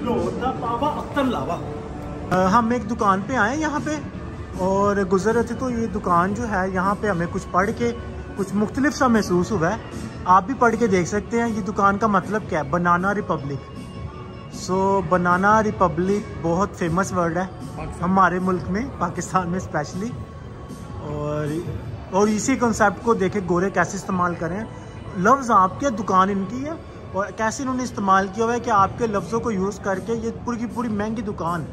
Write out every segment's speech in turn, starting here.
लाहौर दा पावा अख्तर लावा। हम एक दुकान पे आए यहाँ पे और गुजर रहे थे, तो ये दुकान जो है यहाँ पे हमें कुछ पढ़ के कुछ मुख्तलिफ सा महसूस हुआ है। आप भी पढ़ के देख सकते हैं। ये दुकान का मतलब क्या है, बनाना रिपब्लिक। सो बनाना रिपब्लिक बहुत फेमस वर्ड है हमारे मुल्क में, पाकिस्तान में स्पेशली। और इसी कॉन्सेप्ट को देखे गोरे कैसे इस्तेमाल करें। लफ्ज़ आपके, दुकान इनकी है, और कैसे इन्होंने इस्तेमाल किया हुआ है कि आपके लफ्ज़ों को यूज़ करके ये पूरी की पूरी महंगी दुकान।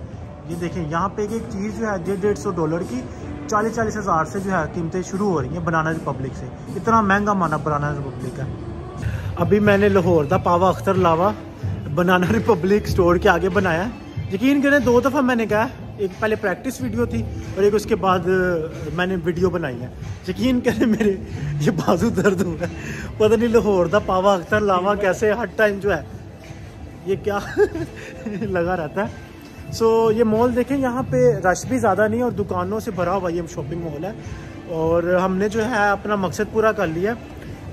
ये देखें यहाँ पे एक चीज़ जो है $150 की 40-40 हज़ार से जो है कीमतें शुरू हो रही हैं बनाना रिपब्लिक से। इतना महंगा माना बनाना रिपब्लिक है। अभी मैंने लाहौर दा पावा अख्तर लावा बनाना रिपब्लिक स्टोर के आगे बनाया है। यकीन करें 2 दफ़ा मैंने कहा, एक पहले प्रैक्टिस वीडियो थी और एक उसके बाद मैंने वीडियो बनाई है। यकीन करें मेरे ये बाजू दर्द हो रहा है, पता नहीं लाहौर दा पावा अख्तर लावा कैसे हर टाइम जो है ये क्या लगा रहता है। सो ये मॉल देखें, यहाँ पे रश भी ज़्यादा नहीं है और दुकानों से भरा हुआ ये शॉपिंग मॉल है। और हमने जो है अपना मकसद पूरा कर लिया।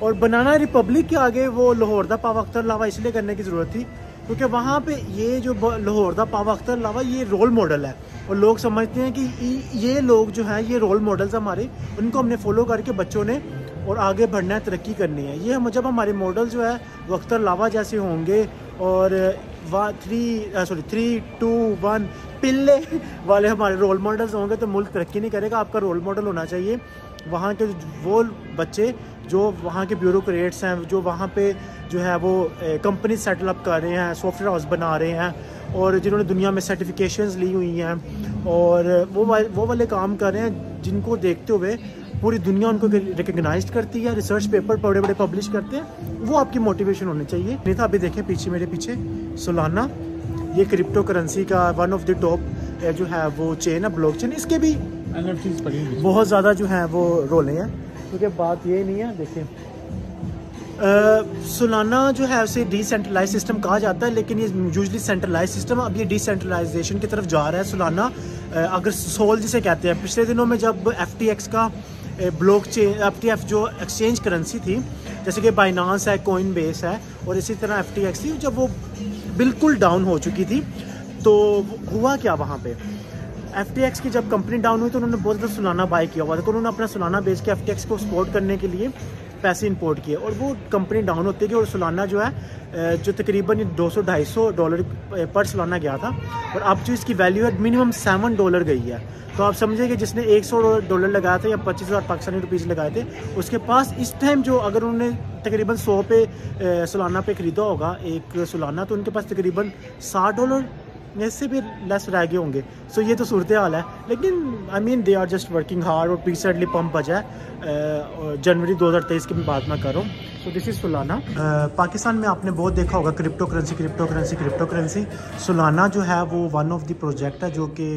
और बनाना रिपब्लिक के आगे वो लाहौर दा पावा अख्तर लावा इसलिए करने की ज़रूरत थी क्योंकि वहाँ पे ये जो लाहौर दा पावा अख्तर लावा ये रोल मॉडल है और लोग समझते हैं कि ये लोग जो हैं ये रोल मॉडल्स हमारे, उनको हमने फॉलो करके बच्चों ने और आगे बढ़ना है, तरक्की करनी है। ये हम जब हमारे मॉडल जो है वो अख्तर लावा जैसे होंगे और 3, 2, 1 पिल्ले वाले हमारे रोल मॉडल्स होंगे तो मुल्क तरक्की नहीं करेगा। आपका रोल मॉडल होना चाहिए वहाँ के वो बच्चे जो वहाँ के ब्यूरोक्रेट्स हैं, जो वहाँ पे जो है वो कंपनी सेटअप कर रहे हैं, सॉफ्टवेयर हाउस बना रहे हैं और जिन्होंने दुनिया में सर्टिफिकेशंस ली हुई हैं और वो वाले काम कर रहे हैं जिनको देखते हुए पूरी दुनिया उनको रिकग्नाइज करती है, रिसर्च पेपर बड़े बड़े पब्लिश करते हैं। वो आपकी मोटिवेशन होनी चाहिए। नहीं था अभी देखें पीछे, मेरे पीछे सोलाना, ये क्रिप्टो करेंसी का वन ऑफ द टॉप जो है वो चेन है, ब्लॉक चेन। इसके भी NFTs बहुत ज़्यादा जो है वो रोले हैं क्योंकि बात ये नहीं है। देखिए सोलाना जो है उसे डिसेंट्रलाइज सिस्टम कहा जाता है, लेकिन ये यूजली सेंट्रलाइज सिस्टम, अब ये डिसेंट्रलाइजेशन की तरफ जा रहा है। सोलाना अगर सोल जिसे कहते हैं, पिछले दिनों में जब FTX का ब्लॉक चेन, FTF जो एक्सचेंज करेंसी थी, जैसे कि बाइनांस है, कोइन बेस है और इसी तरह FTX थी, जब वो बिल्कुल डाउन हो चुकी थी तो हुआ क्या वहाँ पे, FTX की जब कंपनी डाउन हुई तो उन्होंने बहुत ज़्यादा सोलाना बाय किया हुआ था, तो उन्होंने अपना सोलाना बेच के FTX को सपोर्ट करने के लिए पैसे इंपोर्ट किए और वो कंपनी डाउन होती गई और सोलाना जो है जो तकरीबन $200-250 पर सोलाना गया था और अब जो इसकी वैल्यू है मिनिमम $7 गई है। तो आप समझिए कि जिसने $100 लगाया था या 25,000 पाकिस्तानी रुपीज़ लगाए थे, उसके पास इस टाइम जो अगर उन्होंने तकरीबन 100 पे सोलाना पे ख़रीदा होगा एक सोलाना, तो उनके पास तकरीबन $60 इससे भी लेस रह गए होंगे। सो ये तो सूरत हाल है, लेकिन I mean they are just working hard. और रिसेंटली पंप बजा है जनवरी 2023 की मैं बात मैं कर रहा हूँ। So this is Solana. Pakistan में आपने बहुत देखा होगा क्रिप्टो करेंसी। सोलाना जो है वो वन ऑफ द प्रोजेक्ट है जो कि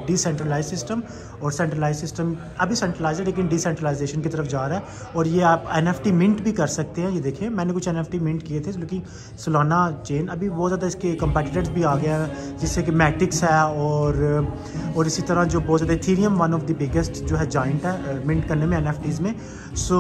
डिसेंट्रलाइज सिस्टम और सेंट्रलाइज सिस्टम, अभी सेंट्रलाइज है लेकिन डिसेंट्रलाइजेशन की तरफ जा रहा है। और ये आप NFT मिंट भी कर सकते हैं। ये देखिए मैंने कुछ NFT मिंट किए थे, लेकिन सोलाना चेन अभी बहुत ज़्यादा इसके कंपेटिटर्स भी आ गया है, जिससे कि मैट्रिक्स है और इसी तरह जो बहुत ज़्यादा Ethereum one of the biggest जो है जॉइंट है मिंट करने में NFTs में। सो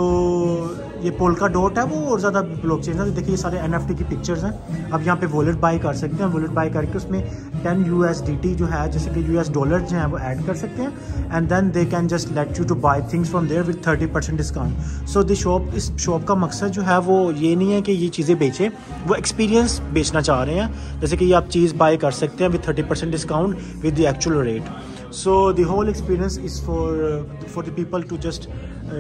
ये पोल्का डॉट है वो और ज़्यादा ब्लॉकचेन है। देखिए ये सारे NFT की पिक्चर्स हैं। अब यहाँ पे वॉलेट बाय कर सकते हैं, वॉलेट बाय करके उसमें 10 USDT जो है जैसे कि $US जो है वो ऐड कर सकते हैं and then they can just let you to buy things from there with 30% discount. So इस शॉप का मकसद जो है वो ये नहीं है कि ये चीज़ें बेचें, वो एक्सपीरियंस बेचना चाह रहे हैं। जैसे कि ये आप चीज़ बाय कर सकते हैं with 30% discount with the actual rate. So the whole experience is for the people to just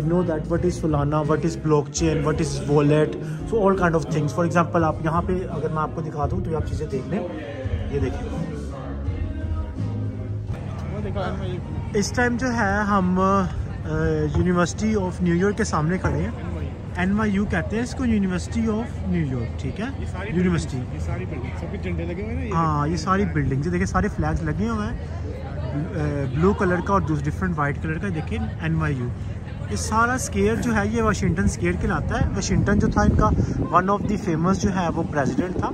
know that what is Solana, what is blockchain, what is wallet, so all kind of things. For example, आप यहाँ पे अगर मैं आपको दिखा दूँ तो आप चीज़ें देख लें। ये देखिए इस टाइम जो है हम यूनिवर्सिटी ऑफ न्यूयॉर्क के सामने खड़े हैं। NYU कहते हैं इसको, यूनिवर्सिटी ऑफ न्यूयॉर्क, ठीक है, यूनिवर्सिटी। ये सारी बिल्डिंग सभी झंडे लगे हुए हैं ना। हाँ ये सारी बिल्डिंग देखिए, सारे फ्लैग्स लगे हुए हैं ब्लू कलर का और डिफरेंट वाइट कलर का। देखिए NYU, ये सारा स्केयर जो है ये वाशिंगटन स्केयर कहलाता है। वाशिंगटन जो था इनका वन ऑफ द फेमस जो है वो प्रेसिडेंट था।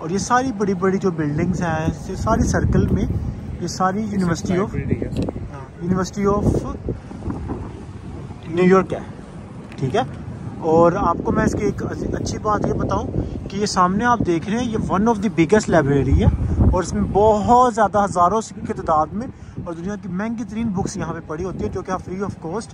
और ये सारी बड़ी बड़ी जो बिल्डिंग्स हैं सारी सर्कल में, ये सारी यूनिवर्सिटी ऑफ न्यूयॉर्क है, ठीक है। और आपको मैं इसकी एक अच्छी बात ये बताऊं कि ये सामने आप देख रहे हैं ये one of the biggest library है और इसमें बहुत ज़्यादा हज़ारों की तादाद में और दुनिया की महंगी तरीन बुक्स यहाँ पे पड़ी होती है, जो कि आप free of cost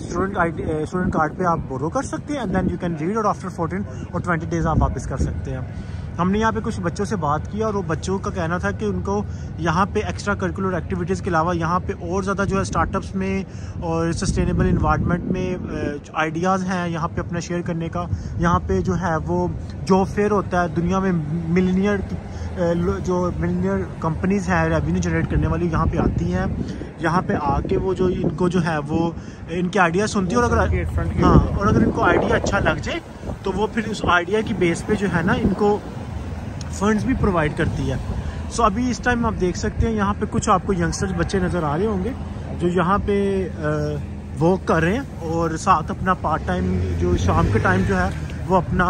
student card पे आप बोरो कर सकते हैं and then you can read, और आफ्टर 14 और 20 डेज़ आप वापस कर सकते हैं। हमने यहाँ पे कुछ बच्चों से बात किया और वो बच्चों का कहना था कि उनको यहाँ पे एक्स्ट्रा करिकुलर एक्टिविटीज़ के अलावा यहाँ पे और ज़्यादा जो है स्टार्टअप्स में और सस्टेनेबल इन्वायरमेंट में आइडियाज़ हैं यहाँ पे अपना शेयर करने का। यहाँ पे जो है वो जॉब फेयर होता है, दुनिया में मिलियनियर कंपनीज़ हैं रेवेन्यू जनरेट करने वाली यहाँ पे आती हैं। यहाँ पे आके वो जो इनको जो है वो इनके आइडिया सुनती है और अगर इनको आइडिया अच्छा लग जाए तो वो फिर उस आइडिया की बेस पे जो है ना इनको फंड्स भी प्रोवाइड करती है। सो अभी इस टाइम आप देख सकते हैं यहाँ पे कुछ आपको यंगस्टर्स बच्चे नज़र आ रहे होंगे जो यहाँ पे वर्क कर रहे हैं और साथ अपना पार्ट टाइम जो शाम के टाइम जो है वो अपना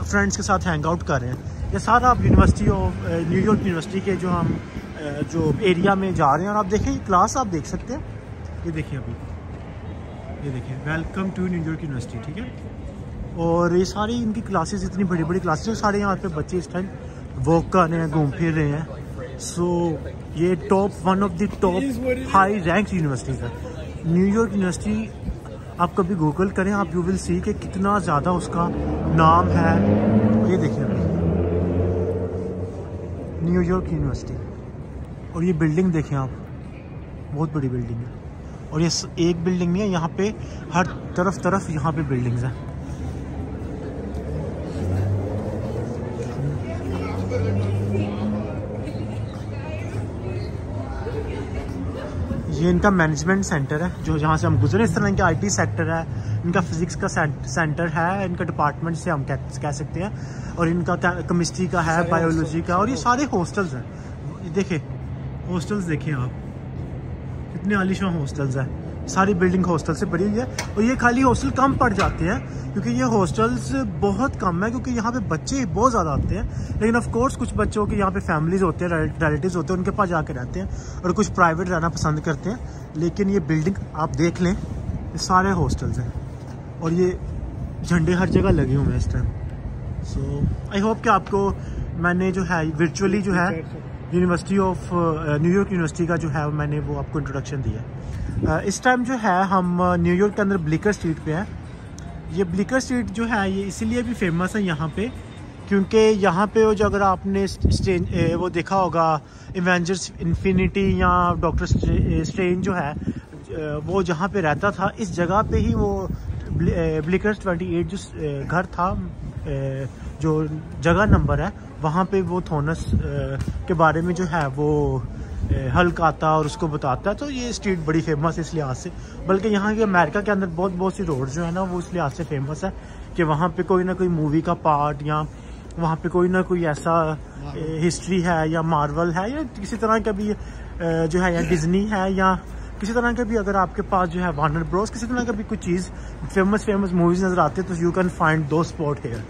फ्रेंड्स के साथ हैंग आउट कर रहे हैं। ये सारा आप यूनिवर्सिटी ऑफ न्यूयॉर्क यूनिवर्सिटी के जो हम जो एरिया में जा रहे हैं और आप देखें क्लास आप देख सकते हैं, ये देखिए अभी ये देखिए वेलकम टू न्यूयॉर्क यूनिवर्सिटी, ठीक है। और ये सारी इनकी क्लासेस इतनी बड़ी बड़ी क्लासेस हैं, सारे यहाँ पे बच्चे इस टाइम वॉक कर रहे हैं, घूम फिर रहे हैं। सो ये one of the top high rank universities है न्यूयॉर्क यूनिवर्सिटी। आप कभी गूगल करें आप यू विल सी कि कितना ज़्यादा उसका नाम है। ये देखिए अभी न्यूयॉर्क यूनिवर्सिटी और ये बिल्डिंग देखें आप, बहुत बड़ी बिल्डिंग है और ये एक बिल्डिंग नहीं है, यहाँ पे हर तरफ यहाँ पे बिल्डिंग्स हैं। ये इनका मैनेजमेंट सेंटर है जो जहाँ से हम गुजरे, इस तरह इनका आईटी सेक्टर है, इनका फिजिक्स का सेंटर है, इनका डिपार्टमेंट से हम कह सकते हैं, और इनका केमिस्ट्री का है, बायोलॉजी का, और ये सारे हॉस्टल्स हैं। ये देखें हॉस्टल्स देखें आप, कितने आलीशान हॉस्टल्स हैं, सारी बिल्डिंग हॉस्टल से भरी हुई है। और ये खाली हॉस्टल कम पड़ जाते हैं क्योंकि ये हॉस्टल्स बहुत कम है क्योंकि यहाँ पे बच्चे बहुत ज़्यादा आते हैं, लेकिन ऑफ कोर्स कुछ बच्चों के यहाँ पे फैमिलीज होते हैं, रिलेटिव्स होते हैं, उनके पास जाके रहते हैं और कुछ प्राइवेट रहना पसंद करते हैं। लेकिन ये बिल्डिंग आप देख लें, ये सारे हॉस्टल्स हैं और ये झंडे हर जगह लगे हुए हैं इस टाइम। सो आई होप कि आपको मैंने जो है वर्चुअली जो है यूनिवर्सिटी ऑफ न्यूयॉर्क यूनिवर्सिटी का जो है मैंने वो आपको इंट्रोडक्शन दिया। इस टाइम जो है हम न्यूयॉर्क के अंदर ब्लिकर स्ट्रीट पे हैं। ये ब्लिकर स्ट्रीट जो है ये इसीलिए भी फेमस है यहाँ पे क्योंकि यहाँ पे वो जो अगर आपने वो देखा होगा एवेंजर्स इन्फिनिटी या डॉक्टर स्ट्रेंज जो है वो जहाँ पे रहता था, इस जगह पे ही वो ब्लिकर 28 जो घर था, जो जगह नंबर है वहाँ पे वो थोनस के बारे में जो है वो हल्क आता और उसको बताता है। तो ये स्ट्रीट बड़ी फेमस है इस लिहाज से, बल्कि यहाँ के अमेरिका के अंदर बहुत सी रोड जो है ना वो इस लिहाज से फेमस है कि वहाँ पे कोई ना कोई मूवी का पार्ट या वहाँ पे कोई ना कोई ऐसा हिस्ट्री है या मार्वल है या किसी तरह का भी जो है या डिज्नी है या किसी तरह का भी, अगर आपके पास जो है वार्नर ब्रोस किसी तरह का भी कोई चीज़ फेमस मूवीज़ नज़र आती है तो यू कैन फाइंड दो स्पॉट हेयर।